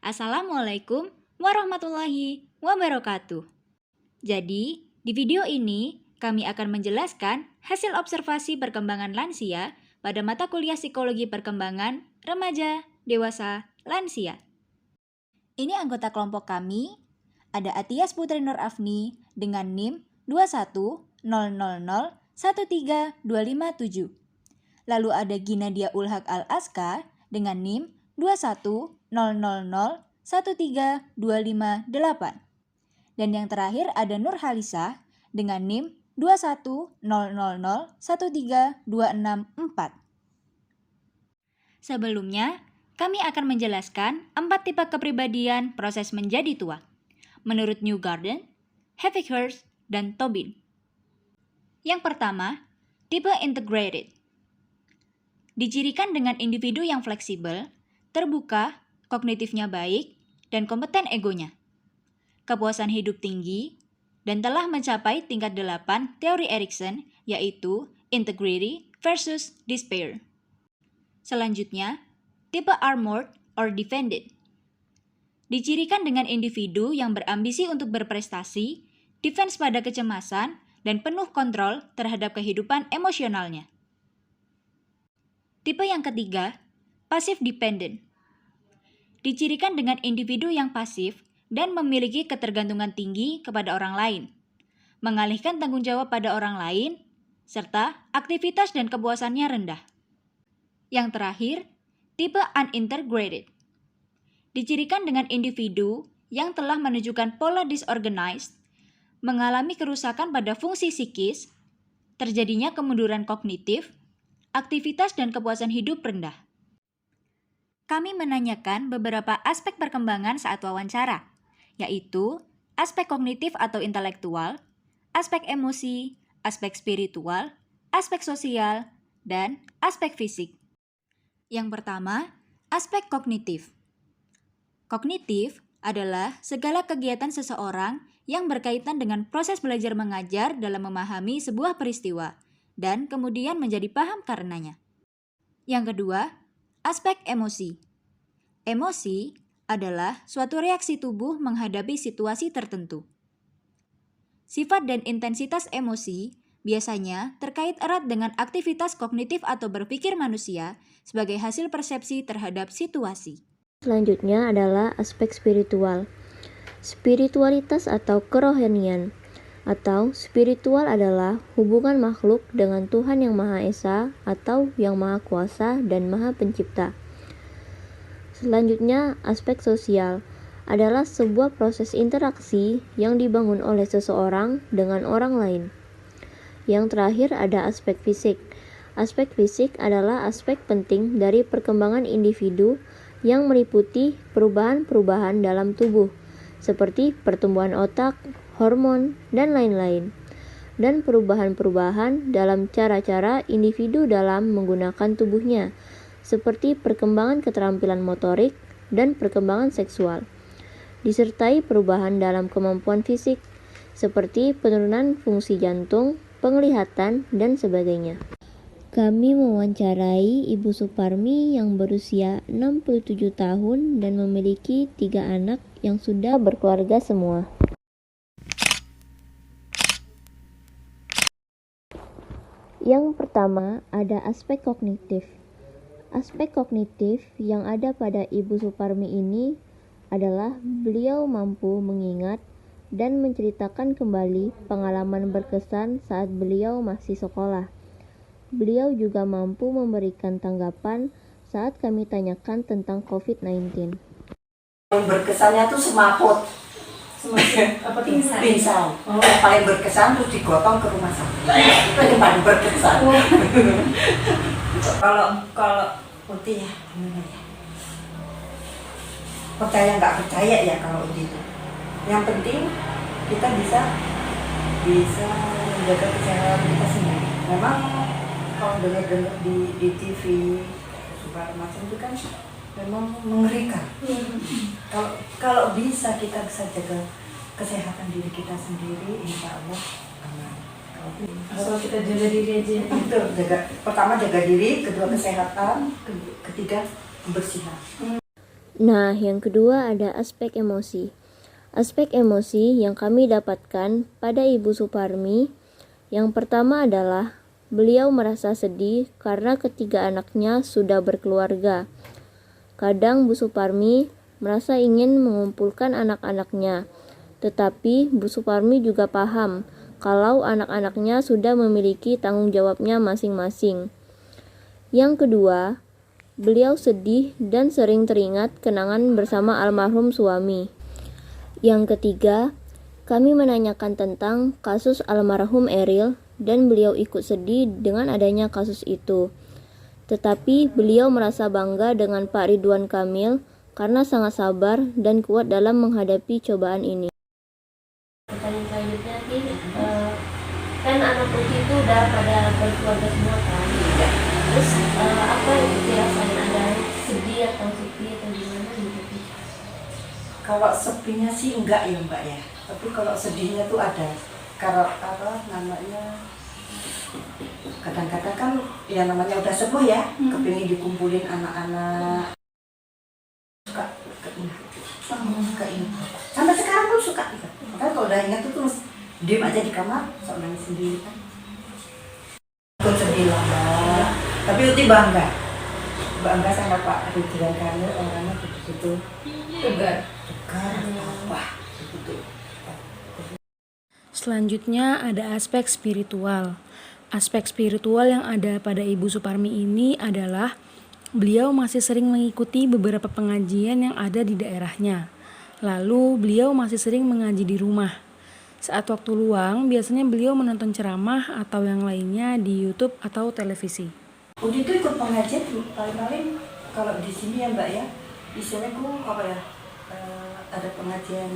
Assalamualaikum warahmatullahi wabarakatuh. Jadi, di video ini kami akan menjelaskan hasil observasi perkembangan lansia pada mata kuliah Psikologi Perkembangan Remaja, Dewasa, Lansia. Ini anggota kelompok kami, ada Atias Putri Nur Afni dengan NIM 21000013257. Lalu ada Ginadia Ulhak Al-Aska dengan NIM 21000132558. Dan yang terakhir ada Nur Halisah dengan NIM 21000132664. Sebelumnya, kami akan menjelaskan 4 tipe kepribadian proses menjadi tua menurut Newgarden, Havikhurst, dan Tobin. Yang pertama, tipe integrated. Dicirikan dengan individu yang fleksibel, terbuka, kognitifnya baik, dan kompeten egonya. Kepuasan hidup tinggi, dan telah mencapai tingkat 8 teori Erikson, yaitu integrity versus despair. Selanjutnya, tipe armored or defended. Dicirikan dengan individu yang berambisi untuk berprestasi, defense pada kecemasan, dan penuh kontrol terhadap kehidupan emosionalnya. Tipe yang ketiga, passive dependent. Dicirikan dengan individu yang pasif dan memiliki ketergantungan tinggi kepada orang lain, mengalihkan tanggung jawab pada orang lain, serta aktivitas dan kepuasannya rendah. Yang terakhir, tipe unintegrated. Dicirikan dengan individu yang telah menunjukkan pola disorganized, mengalami kerusakan pada fungsi psikis, terjadinya kemunduran kognitif, aktivitas dan kepuasan hidup rendah. Kami menanyakan beberapa aspek perkembangan saat wawancara, yaitu aspek kognitif atau intelektual, aspek emosi, aspek spiritual, aspek sosial, dan aspek fisik. Yang pertama, aspek kognitif. Kognitif adalah segala kegiatan seseorang yang berkaitan dengan proses belajar mengajar dalam memahami sebuah peristiwa, dan kemudian menjadi paham karenanya. Yang kedua, aspek emosi. Emosi adalah suatu reaksi tubuh menghadapi situasi tertentu. Sifat dan intensitas emosi biasanya terkait erat dengan aktivitas kognitif atau berpikir manusia sebagai hasil persepsi terhadap situasi. Selanjutnya adalah aspek spiritual. Spiritualitas atau kerohanian atau spiritual adalah hubungan makhluk dengan Tuhan yang Maha Esa atau yang Maha Kuasa dan Maha Pencipta. Selanjutnya, aspek sosial adalah sebuah proses interaksi yang dibangun oleh seseorang dengan orang lain. Yang terakhir ada aspek fisik. Aspek fisik adalah aspek penting dari perkembangan individu yang meliputi perubahan-perubahan dalam tubuh, seperti pertumbuhan otak, hormon, dan lain-lain, dan perubahan-perubahan dalam cara-cara individu dalam menggunakan tubuhnya, seperti perkembangan keterampilan motorik dan perkembangan seksual, disertai perubahan dalam kemampuan fisik, seperti penurunan fungsi jantung, penglihatan, dan sebagainya. Kami mewawancarai Ibu Suparmi yang berusia 67 tahun dan memiliki 3 anak yang sudah berkeluarga semua. Yang pertama, ada aspek kognitif. Aspek kognitif yang ada pada Ibu Suparmi ini adalah beliau mampu mengingat dan menceritakan kembali pengalaman berkesan saat beliau masih sekolah. Beliau juga mampu memberikan tanggapan saat kami tanyakan tentang COVID-19. Yang berkesannya tuh semaput. Apa pingsan? Pingsan. Yang paling berkesan tuh digotong ke rumah sakit. Itu yang paling berkesan. Kalau Uti ya, gimana ya? Percaya nggak percaya ya kalau Uti itu. Yang penting kita bisa menjaga kesehatan kita sendiri. Memang kalau dengar di TV segala macam itu kan memang mengerikan. Kalau bisa kita bisa jaga kesehatan diri kita sendiri, insya Allah aman. Asal kita jaga diri aja. Betul, pertama jaga diri, kedua kesehatan, ketiga kebersihan. Nah, yang kedua ada aspek emosi. Aspek emosi yang kami dapatkan pada Ibu Suparmi, yang pertama adalah beliau merasa sedih karena ketiga anaknya sudah berkeluarga. Kadang Bu Suparmi merasa ingin mengumpulkan anak-anaknya, tetapi Bu Suparmi juga paham kalau anak-anaknya sudah memiliki tanggung jawabnya masing-masing. Yang kedua, beliau sedih dan sering teringat kenangan bersama almarhum suami. Yang ketiga, kami menanyakan tentang kasus almarhum Eril dan beliau ikut sedih dengan adanya kasus itu. Tetapi beliau merasa bangga dengan Pak Ridwan Kamil karena sangat sabar dan kuat dalam menghadapi cobaan ini. Pertanyaan selanjutnya kan anak Uti itu udah pada berkeluarga semua kan? Terus apa yang Uti rasain, ada sedih atau sepi atau gimana gitu? Kalau sepinya sih enggak ya Mbak ya, tapi kalau sedihnya tuh ada. Kalau apa namanya, kadang-kadang kan ya namanya udah sepuh ya, kepingin dikumpulin anak-anak, suka keinget. Sampai sekarang pun suka gitu. Makanya kalau udah ingat tuh terus diem aja di kamar, sok nangis sendiri kan. Ikut sedih lah Mbak, tapi Uti bangga sama Pak Ridwan Kamil, orangnya betul-betul Tegar. wah betul. Selanjutnya ada aspek spiritual. Aspek spiritual yang ada pada Ibu Suparmi ini adalah beliau masih sering mengikuti beberapa pengajian yang ada di daerahnya. Lalu beliau masih sering mengaji di rumah. Saat waktu luang, biasanya beliau menonton ceramah atau yang lainnya di YouTube atau televisi. Udah itu ikut pengajian paling-paling kalau di sini ya Mbak ya, istilahnya apa ya, ada pengajian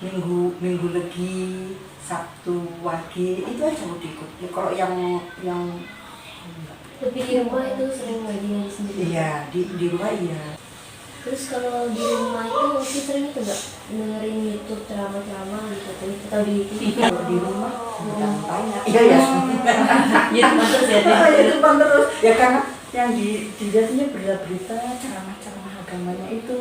minggu legi, Sabtu wage, itu aja udah ikut. Ya, kalau yang Tapi di rumah itu sering ngaji sendiri? iya di rumah iya. Terus kalau di rumah itu Uti sering itu nggak dengerin YouTube ceramah-ceramah gitu atau di TV? Kalau di rumah jangan tanya. Iya ya. YouTube terus ya? Itu terus. Ya karena yang dilihatnya berita-berita ceramah-ceramah agamanya itu.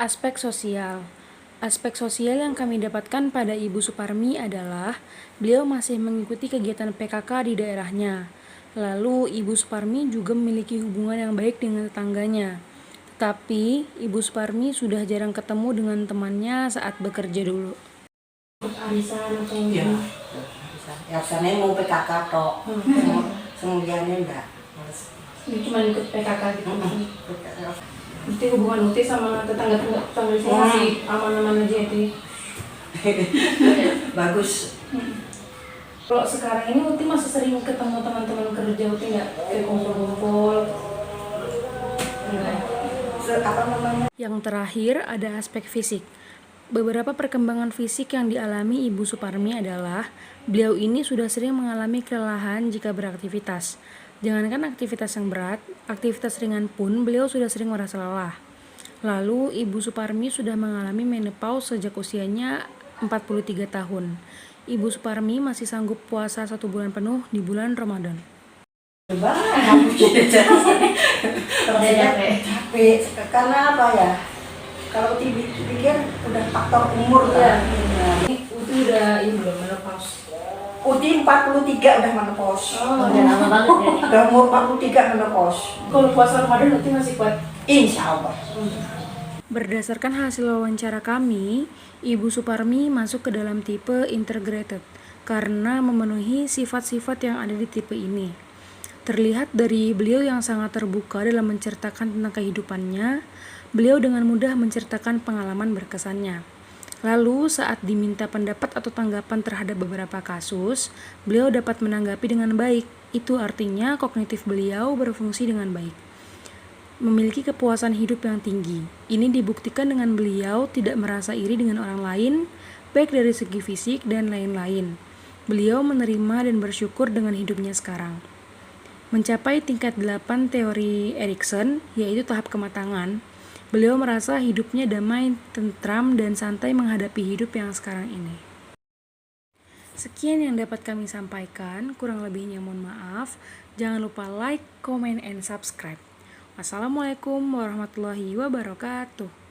Aspek sosial. Aspek sosial yang kami dapatkan pada Ibu Suparmi adalah beliau masih mengikuti kegiatan PKK di daerahnya. Lalu Ibu Suparmi juga memiliki hubungan yang baik dengan tetangganya. Tetapi Ibu Suparmi sudah jarang ketemu dengan temannya saat bekerja dulu. Arisan atau Iya. Ya sana mau PKK tok. Semuanya enggak. Ini cuma ikut PKK gitu. Berarti hubungan Uti sama tetangga sih masih aman-aman aja itu. Bagus. Kalau sekarang ini Uti masih sering ketemu teman-teman kerja Uti nggak kayak kumpul-kumpul? Enggak. Apa namanya? Yang terakhir ada aspek fisik. Beberapa perkembangan fisik yang dialami Ibu Suparmi adalah beliau ini sudah sering mengalami kelelahan jika beraktivitas. Jangankan aktivitas yang berat, aktivitas ringan pun beliau sudah sering merasa lelah. Lalu Ibu Suparmi sudah mengalami menopause sejak usianya 43 tahun. Ibu Suparmi masih sanggup puasa 1 bulan penuh di bulan Ramadan. Capek karena apa ya, kalau pikir udah faktor umur kan. Uti udah ini belum menopause. Uti 43 udah menopause. udah lama banget ya? Udah umur 43 menopause. Kalau puasa Ramadan Uti masih kuat. Insya Allah. Berdasarkan hasil wawancara kami, Ibu Suparmi masuk ke dalam tipe integrated karena memenuhi sifat-sifat yang ada di tipe ini. Terlihat dari beliau yang sangat terbuka dalam menceritakan tentang kehidupannya, beliau dengan mudah menceritakan pengalaman berkesannya. Lalu saat diminta pendapat atau tanggapan terhadap beberapa kasus, beliau dapat menanggapi dengan baik. Itu artinya kognitif beliau berfungsi dengan baik. Memiliki kepuasan hidup yang tinggi. Ini dibuktikan dengan beliau tidak merasa iri dengan orang lain, baik dari segi fisik dan lain-lain. Beliau menerima dan bersyukur dengan hidupnya sekarang. Mencapai tingkat 8 teori Erikson, yaitu tahap kematangan, beliau merasa hidupnya damai, tentram, dan santai menghadapi hidup yang sekarang ini. Sekian yang dapat kami sampaikan, kurang lebihnya mohon maaf. Jangan lupa like, comment, and subscribe. Assalamualaikum warahmatullahi wabarakatuh.